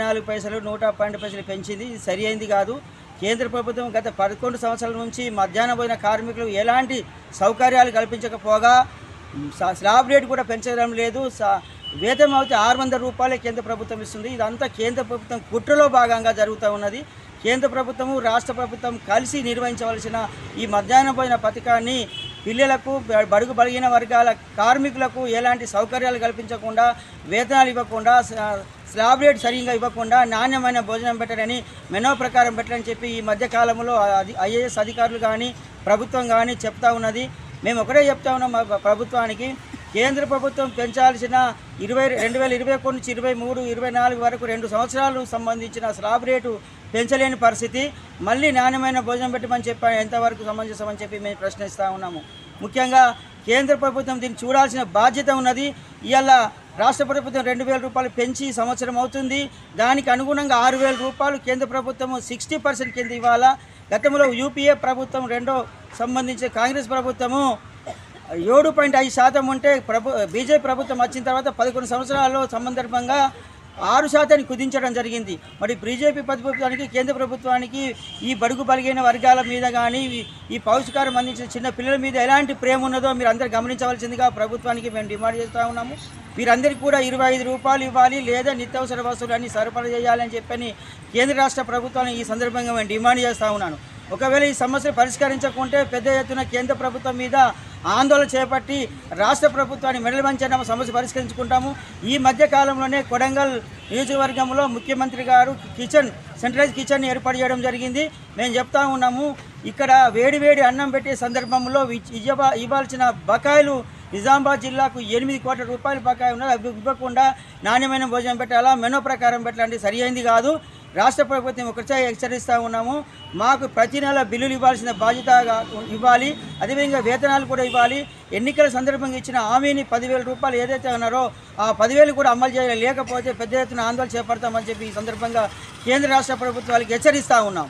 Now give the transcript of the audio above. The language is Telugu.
4 పైసలు 112 పైసలు పెంచింది. ఇది సరి అయింది కాదు. కేంద్ర ప్రభుత్వం గత 11 సంవత్సరాల నుంచి మధ్యాహ్న భోజన కార్మికులు ఎలాంటి సౌకర్యాలు కల్పించకపోగా స్లాబ్ రేట్ కూడా పెంచడం లేదు. వేతనం అయితే 600 రూపాయలే కేంద్ర ప్రభుత్వం ఇస్తుంది. ఇదంతా కేంద్ర ప్రభుత్వం కుట్రలో భాగంగా జరుగుతూ ఉన్నది. కేంద్ర ప్రభుత్వము రాష్ట్ర ప్రభుత్వం కలిసి నిర్వహించవలసిన ఈ మధ్యాహ్న భోజన పథకాన్ని పిల్లలకు బడుగు బలిగిన వర్గాల కార్మికులకు ఎలాంటి సౌకర్యాలు కల్పించకుండా, వేతనాలు ఇవ్వకుండా, స్లాబ్ రేట్ సరిగ్గా ఇవ్వకుండా నాణ్యమైన భోజనం పెట్టారని, మెనూ ప్రకారం పెట్టారని చెప్పి ఈ మధ్యకాలంలో ఐఏఎస్ అధికారులు కానీ ప్రభుత్వం కానీ చెప్తా ఉన్నది. మేము ఒకటే చెప్తా ఉన్నాం ప్రభుత్వానికి, కేంద్ర ప్రభుత్వం పెంచాల్సిన 2021 నుంచి 23, 24 వరకు 2 సంవత్సరాలు సంబంధించిన స్లాబ్ రేటు పెంచలేని పరిస్థితి. మళ్ళీ నాణ్యమైన భోజనం పెట్టమని చెప్పి ఎంతవరకు సమంజసమని చెప్పి మేము ప్రశ్నిస్తూ ఉన్నాము. ముఖ్యంగా కేంద్ర ప్రభుత్వం దీన్ని చూడాల్సిన బాధ్యత ఉన్నది. ఇవాళ రాష్ట్ర ప్రభుత్వం 2000 రూపాయలు పెంచి సంవత్సరం అవుతుంది. దానికి అనుగుణంగా 6000 రూపాయలు కేంద్ర ప్రభుత్వము 60% కింద ఇవ్వాలా. గతంలో యూపీఏ ప్రభుత్వం సంబంధించిన కాంగ్రెస్ ప్రభుత్వము 7.5% ఉంటే బీజేపీ ప్రభుత్వం వచ్చిన తర్వాత 11 సంవత్సరాల్లో సందర్భంగా 6% కుదించడం జరిగింది. మరి బీజేపీ ప్రభుత్వానికి కేంద్ర ప్రభుత్వానికి ఈ బడుగు బలిగిన వర్గాల మీద కానీ ఈ పౌష్టికారం అందించిన చిన్న పిల్లల మీద ఎలాంటి ప్రేమ ఉన్నదో మీరు అందరూ గమనించవలసిందిగా ప్రభుత్వానికి మేము డిమాండ్ చేస్తూ ఉన్నాము. వీరందరికీ కూడా 25 రూపాయలు ఇవ్వాలి, లేదా నిత్యావసర వస్తువులన్నీ సరఫరా చేయాలని చెప్పని కేంద్ర రాష్ట్ర ప్రభుత్వాన్ని ఈ సందర్భంగా మేము డిమాండ్ చేస్తూ ఉన్నాను. ఒకవేళ ఈ సమస్యను పరిష్కరించకుంటే పెద్ద ఎత్తున కేంద్ర ప్రభుత్వం మీద ఆందోళన చేపట్టి రాష్ట్ర ప్రభుత్వాన్ని మెడలు వంచి సమస్య పరిష్కరించుకుంటాము. ఈ మధ్య కాలంలోనే కొడంగల్ నియోజకవర్గంలో ముఖ్యమంత్రి గారు సెంట్రలైజ్ కిచెన్ ఏర్పాటు చేయడం జరిగింది. మేము చెప్తా ఉన్నాము, ఇక్కడ వేడి అన్నం పెట్టే సందర్భంలో ఇవ్వాల్సిన బకాయిలు నిజామాబాద్ జిల్లాకు 8 కోట్ల రూపాయల బకాయి ఉన్నది. అవి ఇవ్వకుండా నాణ్యమైన భోజనం పెట్టాలా, మెనూ ప్రకారం పెట్టాలంటే సరి అయింది కాదు. రాష్ట్ర ప్రభుత్వం ఒకసారి హెచ్చరిస్తూ ఉన్నాము. మాకు ప్రతి నెల బిల్లులు ఇవ్వాల్సిన బాధ్యత ఇవ్వాలి, అదేవిధంగా వేతనాలు కూడా ఇవ్వాలి. ఎన్నికల సందర్భంగా ఇచ్చిన హామీని 10,000 రూపాయలు ఏదైతే ఉన్నారో ఆ 10,000 కూడా అమలు చేయలేకపోతే పెద్ద ఎత్తున ఆందోళన చేపడతామని చెప్పి ఈ సందర్భంగా కేంద్ర రాష్ట్ర ప్రభుత్వాలకు హెచ్చరిస్తూ ఉన్నాం.